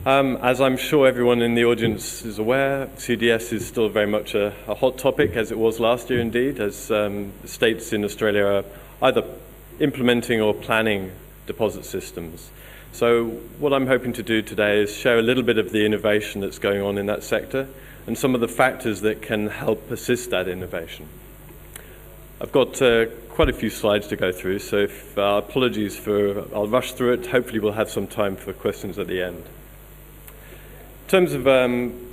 As I'm sure everyone in the audience is aware, CDS is still very much a hot topic, as it was last year indeed, as states in Australia are either implementing or planning deposit systems. So what I'm hoping to do today is share a little bit of the innovation that's going on in that sector and some of the factors that can help assist that innovation. I've got quite a few slides to go through, so apologies I'll rush through it. Hopefully we'll have some time for questions at the end. In terms of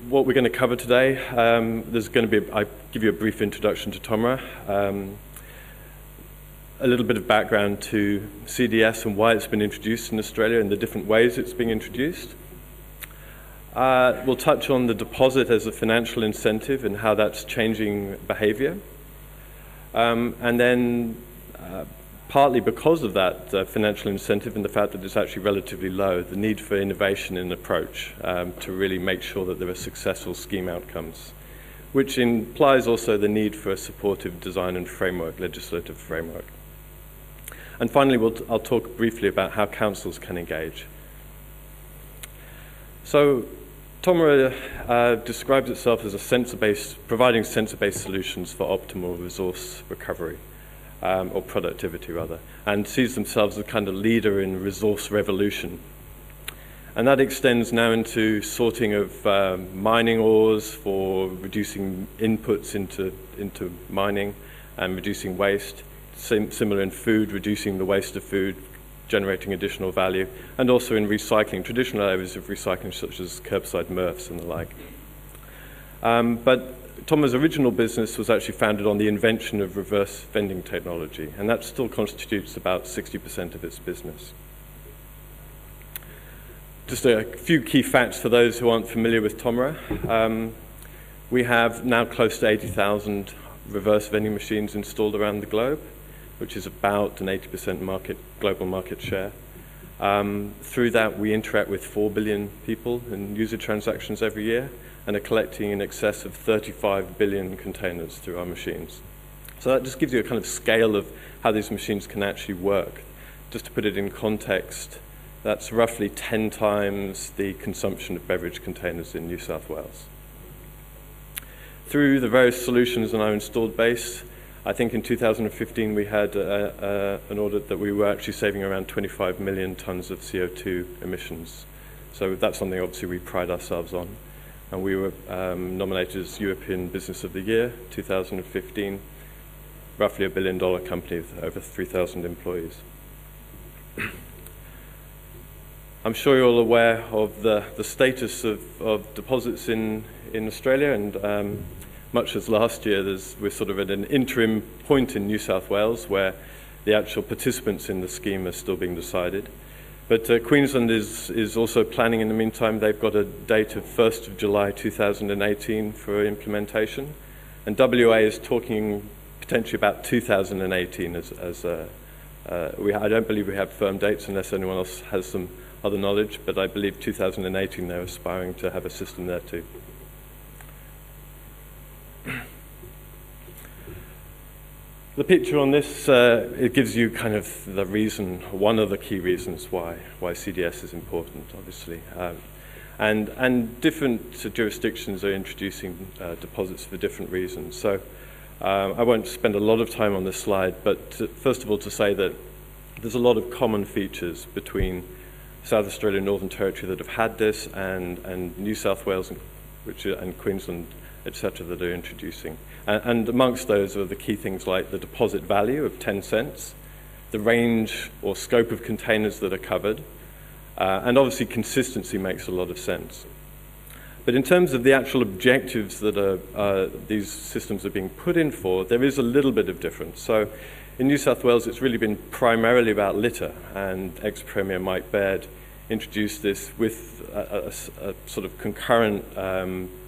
what we're going to cover today, I'll give you a brief introduction to TOMRA, a little bit of background to CDS and why it's been introduced in Australia and the different ways it's being introduced. We'll touch on the deposit as a financial incentive and how that's changing behavior. And then partly because of that financial incentive and the fact that it's actually relatively low, the need for innovation in approach to really make sure that there are successful scheme outcomes, which implies also the need for a supportive design and framework, legislative framework. And finally, I'll talk briefly about how councils can engage. So TOMRA describes itself as providing sensor-based solutions for optimal resource recovery. Or productivity rather, and sees themselves as a kind of leader in resource revolution. And that extends now into sorting of mining ores for reducing inputs into mining and reducing waste. Similar in food, reducing the waste of food, generating additional value, and also in recycling, traditional areas of recycling such as curbside MRFs and the like. But TOMRA's original business was actually founded on the invention of reverse vending technology, and that still constitutes about 60% of its business. Just a few key facts for those who aren't familiar with TOMRA. We have now close to 80,000 reverse vending machines installed around the globe, which is about an 80% global market share. Through that, we interact with 4 billion people in user transactions every year, and are collecting in excess of 35 billion containers through our machines. So that just gives you a kind of scale of how these machines can actually work. Just to put it in context, that's roughly 10 times the consumption of beverage containers in New South Wales. Through the various solutions in our installed base, I think in 2015 we had an audit that we were actually saving around 25 million tonnes of CO2 emissions. So that's something obviously we pride ourselves on. And we were nominated as European Business of the Year 2015, roughly $1 billion company with over 3,000 employees. I'm sure you're all aware of the status of deposits in Australia, and much as last year, we're sort of at an interim point in New South Wales where the actual participants in the scheme are still being decided. But Queensland is also planning in the meantime. They've got a date of 1st of July 2018 for implementation. And WA is talking potentially about 2018 I don't believe we have firm dates unless anyone else has some other knowledge, but I believe 2018 they're aspiring to have a system there too. The picture on this, it gives you kind of the reason, one of the key reasons why CDS is important, obviously. And different jurisdictions are introducing deposits for different reasons. So I won't spend a lot of time on this slide, but first of all to say that there's a lot of common features between South Australia and Northern Territory that have had this and New South Wales and Queensland, etc., that are introducing. And amongst those are the key things like the deposit value of 10 cents, the range or scope of containers that are covered, and obviously consistency makes a lot of sense. But in terms of the actual objectives that these systems are being put in for, there is a little bit of difference. So in New South Wales, it's really been primarily about litter, and ex-Premier Mike Baird introduced this with a sort of concurrent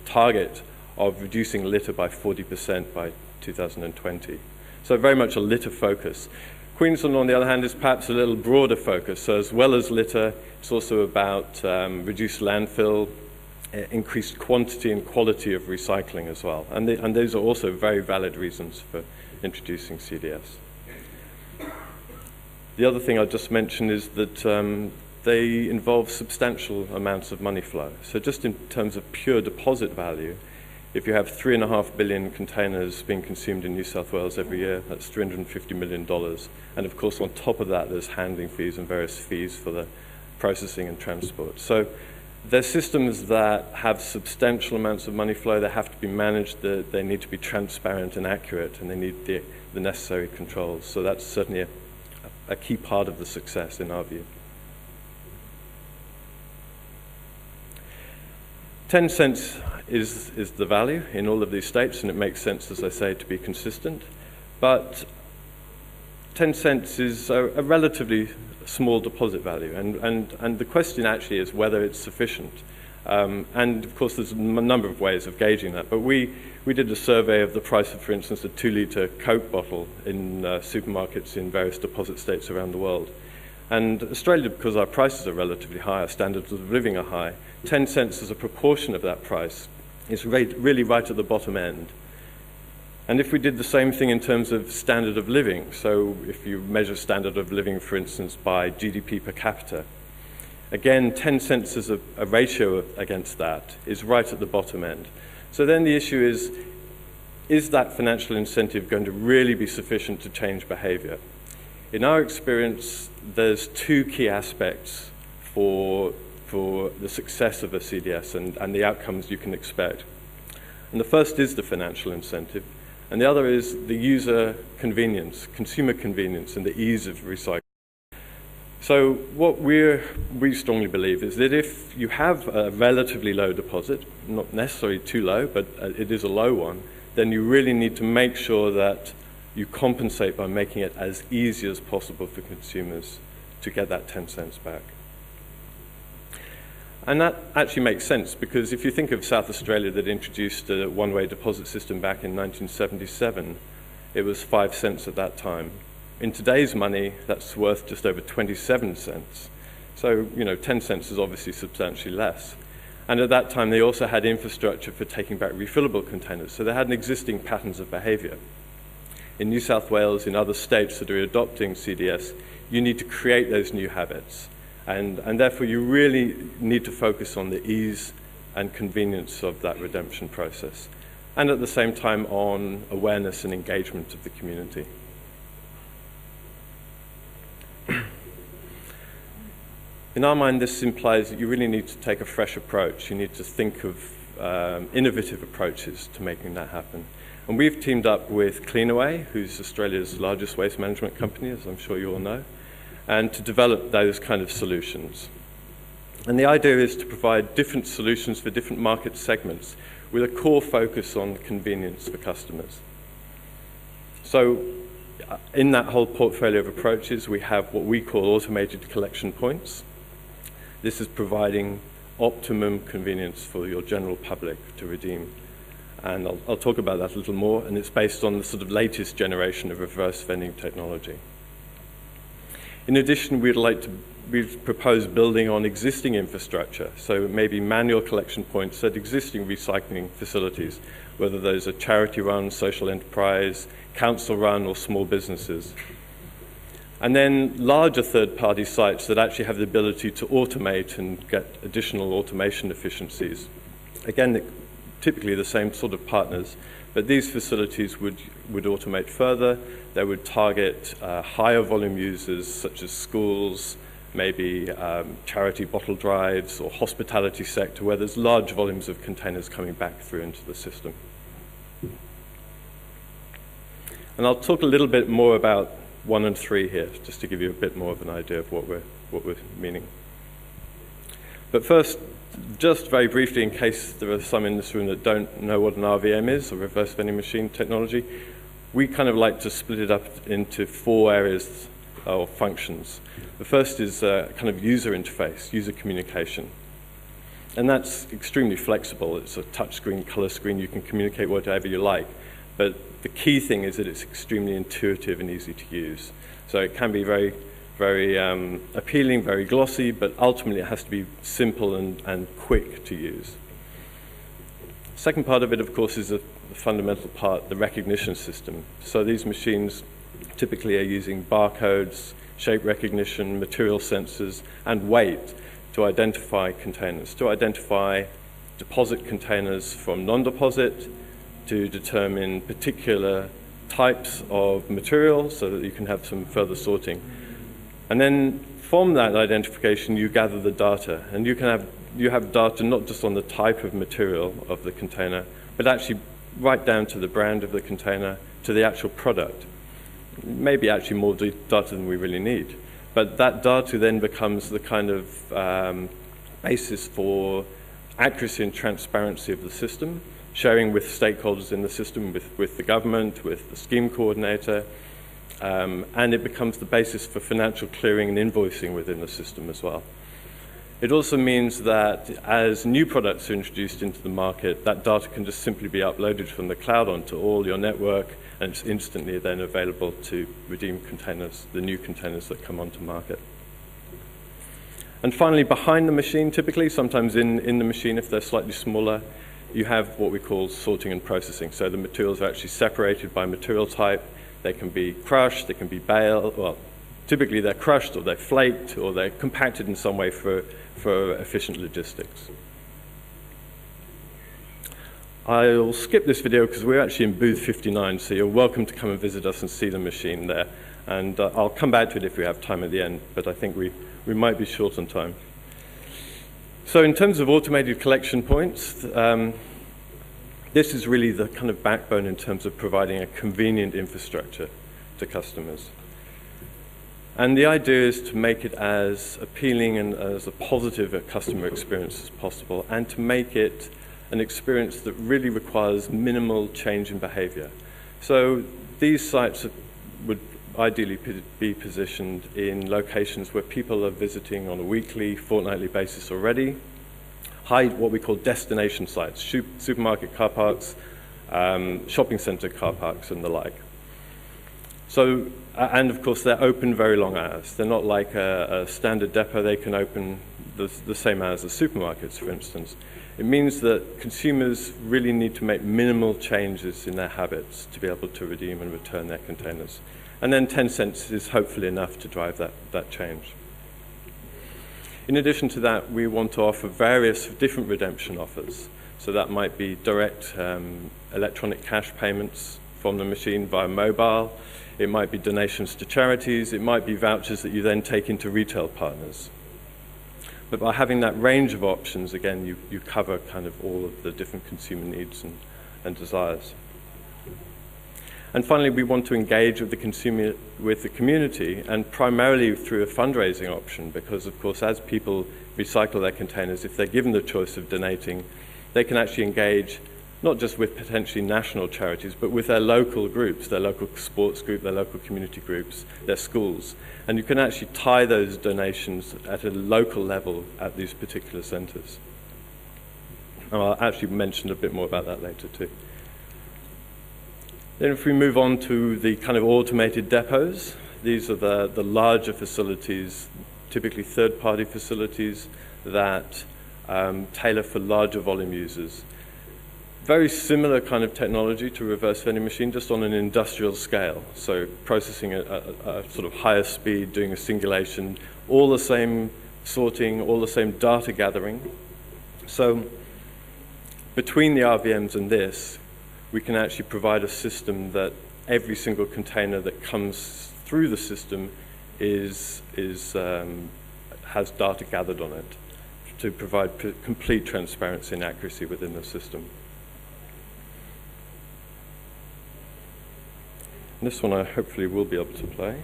target of reducing litter by 40% by 2020. So very much a litter focus. Queensland, on the other hand, is perhaps a little broader focus. So as well as litter, it's also about reduced landfill, increased quantity and quality of recycling as well. And those are also very valid reasons for introducing CDS. The other thing I'll just mention is that they involve substantial amounts of money flow. So just in terms of pure deposit value, if you have 3.5 billion containers being consumed in New South Wales every year, that's $350 million. And of course, on top of that, there's handling fees and various fees for the processing and transport. So they're systems that have substantial amounts of money flow. They have to be managed. They need to be transparent and accurate, and they need the necessary controls. So that's certainly a key part of the success in our view. 10 cents is the value in all of these states, and it makes sense, as I say, to be consistent. But 10 cents is a relatively small deposit value, and the question actually is whether it's sufficient. And of course, there's a number of ways of gauging that, but we did a survey of the price of, for instance, a 2-litre Coke bottle in supermarkets in various deposit states around the world. And Australia, because our prices are relatively high, our standards of living are high, 10 cents as a proportion of that price is really right at the bottom end. And if we did the same thing in terms of standard of living, so if you measure standard of living, for instance, by GDP per capita, again, 10 cents as a ratio against that is right at the bottom end. So then the issue is that financial incentive going to really be sufficient to change behavior? In our experience, there's two key aspects for the success of a CDS and the outcomes you can expect. And the first is the financial incentive, and the other is the user convenience, consumer convenience, and the ease of recycling. So what we strongly believe is that if you have a relatively low deposit, not necessarily too low, but it is a low one, then you really need to make sure that you compensate by making it as easy as possible for consumers to get that 10 cents back. And that actually makes sense, because if you think of South Australia that introduced a one-way deposit system back in 1977, it was 5 cents at that time. In today's money, that's worth just over 27 cents. So, 10 cents is obviously substantially less. And at that time, they also had infrastructure for taking back refillable containers. So they had an existing patterns of behavior. In New South Wales, in other states that are adopting CDS, you need to create those new habits. And therefore, you really need to focus on the ease and convenience of that redemption process. And at the same time, on awareness and engagement of the community. In our mind, this implies that you really need to take a fresh approach. You need to think of innovative approaches to making that happen. And we've teamed up with Cleanaway, who's Australia's largest waste management company, as I'm sure you all know, and to develop those kind of solutions. And the idea is to provide different solutions for different market segments with a core focus on convenience for customers. So in that whole portfolio of approaches, we have what we call automated collection points. This is providing optimum convenience for your general public to redeem. And I'll talk about that a little more, and it's based on the sort of latest generation of reverse vending technology. In addition, we've proposed building on existing infrastructure, so maybe manual collection points at existing recycling facilities, whether those are charity-run, social enterprise, council-run, or small businesses. And then larger third-party sites that actually have the ability to automate and get additional automation efficiencies. Again, typically the same sort of partners, but these facilities would automate further. They would target higher volume users such as schools, maybe charity bottle drives or hospitality sector where there's large volumes of containers coming back through into the system. And I'll talk a little bit more about 1 and 3 here, just to give you a bit more of an idea of what we're meaning. But first, just very briefly, in case there are some in this room that don't know what an RVM is, or reverse vending machine technology, we kind of like to split it up into 4 areas or functions. The first is kind of user interface, user communication. And that's extremely flexible. It's a touch screen, color screen. You can communicate whatever you like. But the key thing is that it's extremely intuitive and easy to use. So it can be very appealing, very glossy, but ultimately it has to be simple and quick to use. Second part of it, of course, is the fundamental part, the recognition system. So these machines typically are using barcodes, shape recognition, material sensors, and weight to identify containers, to identify deposit containers from non-deposit, to determine particular types of material so that you can have some further sorting. And then from that identification, you gather the data, and you have data not just on the type of material of the container, but actually right down to the brand of the container, to the actual product. Maybe actually more data than we really need. But that data then becomes the kind of basis for accuracy and transparency of the system, sharing with stakeholders in the system, with the government, with the scheme coordinator, and it becomes the basis for financial clearing and invoicing within the system as well. It also means that as new products are introduced into the market, that data can just simply be uploaded from the cloud onto all your network, and it's instantly then available to redeem containers, the new containers that come onto market. And finally, behind the machine, typically, sometimes in the machine, if they're slightly smaller, you have what we call sorting and processing. So the materials are actually separated by material type. They can be crushed, they can be baled. Well, typically they're crushed or they're flaked or they're compacted in some way for efficient logistics. I'll skip this video because we're actually in booth 59, so you're welcome to come and visit us and see the machine there. And I'll come back to it if we have time at the end, but I think we might be short on time. So in terms of automated collection points, this is really the kind of backbone in terms of providing a convenient infrastructure to customers. And the idea is to make it as appealing and as a positive a customer experience as possible, and to make it an experience that really requires minimal change in behavior. So these sites would ideally be positioned in locations where people are visiting on a weekly, fortnightly basis already. What we call destination sites, supermarket car parks, shopping center car parks, and the like. So, and of course, they're open very long hours. They're not like a standard depot. They can open the same hours as supermarkets, for instance. It means that consumers really need to make minimal changes in their habits to be able to redeem and return their containers. And then 10 cents is hopefully enough to drive that change. In addition to that, we want to offer various different redemption offers. So that might be direct electronic cash payments from the machine via mobile. It might be donations to charities. It might be vouchers that you then take into retail partners. But by having that range of options, again, you cover kind of all of the different consumer needs and desires. And finally, we want to engage with the community, and primarily through a fundraising option, because of course, as people recycle their containers, if they're given the choice of donating, they can actually engage not just with potentially national charities, but with their local groups, their local sports group, their local community groups, their schools. And you can actually tie those donations at a local level at these particular centers. And I'll actually mention a bit more about that later too. Then if we move on to the kind of automated depots, these are the larger facilities, typically third-party facilities that tailor for larger volume users. Very similar kind of technology to reverse vending machine, just on an industrial scale. So processing at a sort of higher speed, doing a singulation, all the same sorting, all the same data gathering. So between the RVMs and this, we can actually provide a system that every single container that comes through the system has data gathered on it to provide complete transparency and accuracy within the system. This one I hopefully will be able to play.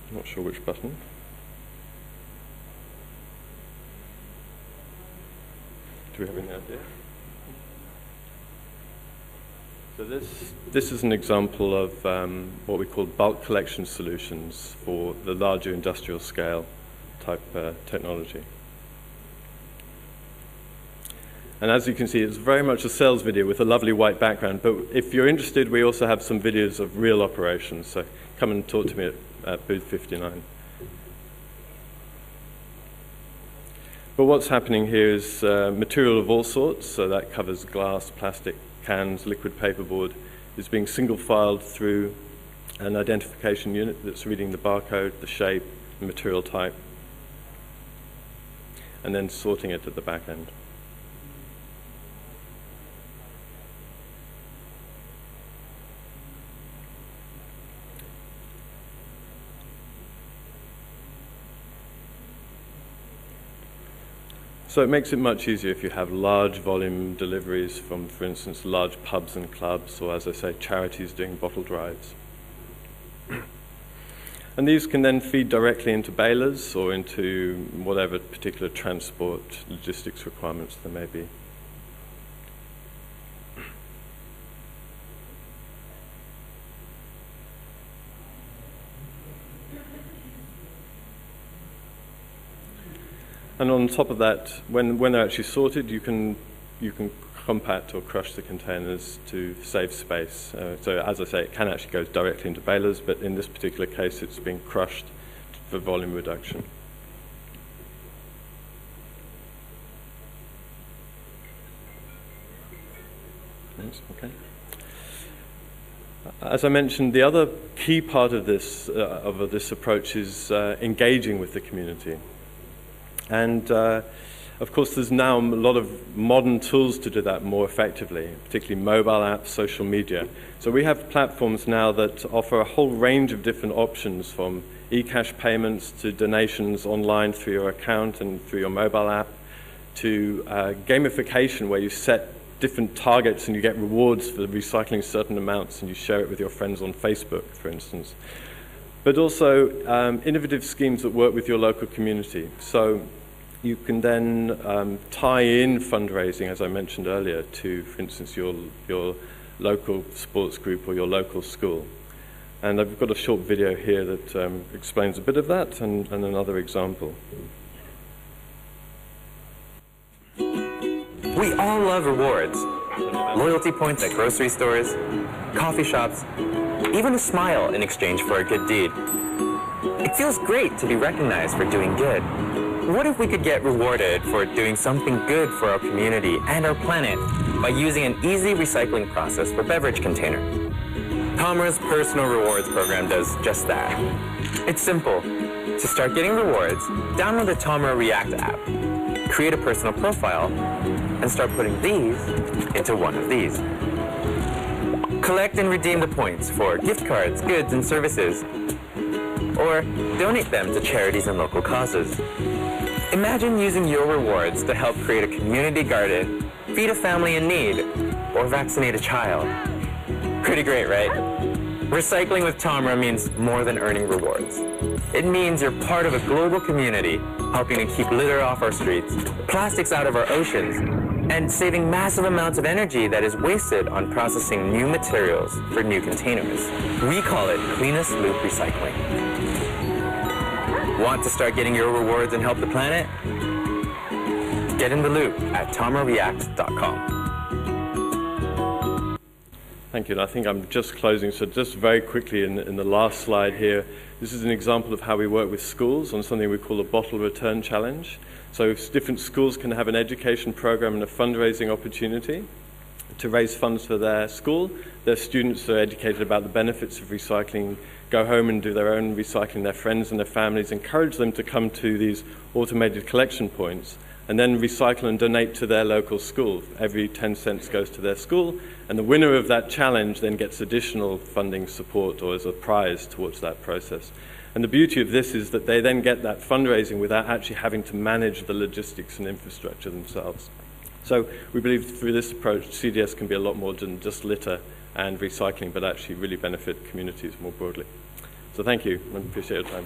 I'm not sure which button. Do we have any idea? So this is an example of what we call bulk collection solutions for the larger industrial scale type technology. And as you can see, it's very much a sales video with a lovely white background. But if you're interested, we also have some videos of real operations. So come and talk to me at booth 59. But what's happening here is material of all sorts. So that covers glass, plastic, cans, liquid paperboard, is being single filed through an identification unit that's reading the barcode, the shape, the material type, and then sorting it at the back end. So it makes it much easier if you have large volume deliveries from, for instance, large pubs and clubs, or as I say, charities doing bottle drives. And these can then feed directly into balers or into whatever particular transport logistics requirements there may be. And on top of that, when they're actually sorted, you can compact or crush the containers to save space. So as I say, it can actually go directly into balers, but in this particular case, it's being crushed for volume reduction. Okay. As I mentioned, the other key part of this approach is engaging with the community. And of course, there's now a lot of modern tools to do that more effectively, particularly mobile apps, social media. So we have platforms now that offer a whole range of different options, from e-cash payments to donations online through your account and through your mobile app, to gamification, where you set different targets and you get rewards for recycling certain amounts, and you share it with your friends on Facebook, for instance. But also innovative schemes that work with your local community. So you can then tie in fundraising, as I mentioned earlier, to, for instance, your local sports group or your local school. And I've got a short video here that explains a bit of that, and another example. We all love rewards. Loyalty points at grocery stores, coffee shops, even a smile in exchange for a good deed. It feels great to be recognized for doing good. What if we could get rewarded for doing something good for our community and our planet by using an easy recycling process for beverage container? TOMRA's personal rewards program does just that. It's simple. To start getting rewards, download the TOMRA React app, create a personal profile, and start putting these into one of these. Collect and redeem the points for gift cards, goods, and services, or donate them to charities and local causes. Imagine using your rewards to help create a community garden, feed a family in need, or vaccinate a child. Pretty great, right? Recycling with TOMRA means more than earning rewards. It means you're part of a global community, helping to keep litter off our streets, plastics out of our oceans, and saving massive amounts of energy that is wasted on processing new materials for new containers. We call it cleanest loop recycling. Want to start getting your rewards and help the planet? Get in the loop at tomrareact.com. Thank you. And I think I'm just closing, so just very quickly in the last slide here, this is an example of how we work with schools on something we call a bottle return challenge. So different schools can have an education program and a fundraising opportunity to raise funds for their school. Their students are educated about the benefits of recycling, go home and do their own recycling, their friends and their families, encourage them to come to these automated collection points, and then recycle and donate to their local school. Every 10 cents goes to their school, and the winner of that challenge then gets additional funding support or as a prize towards that process. And the beauty of this is that they then get that fundraising without actually having to manage the logistics and infrastructure themselves. So we believe through this approach, CDS can be a lot more than just litter and recycling, but actually really benefit communities more broadly. So thank you, and appreciate your time.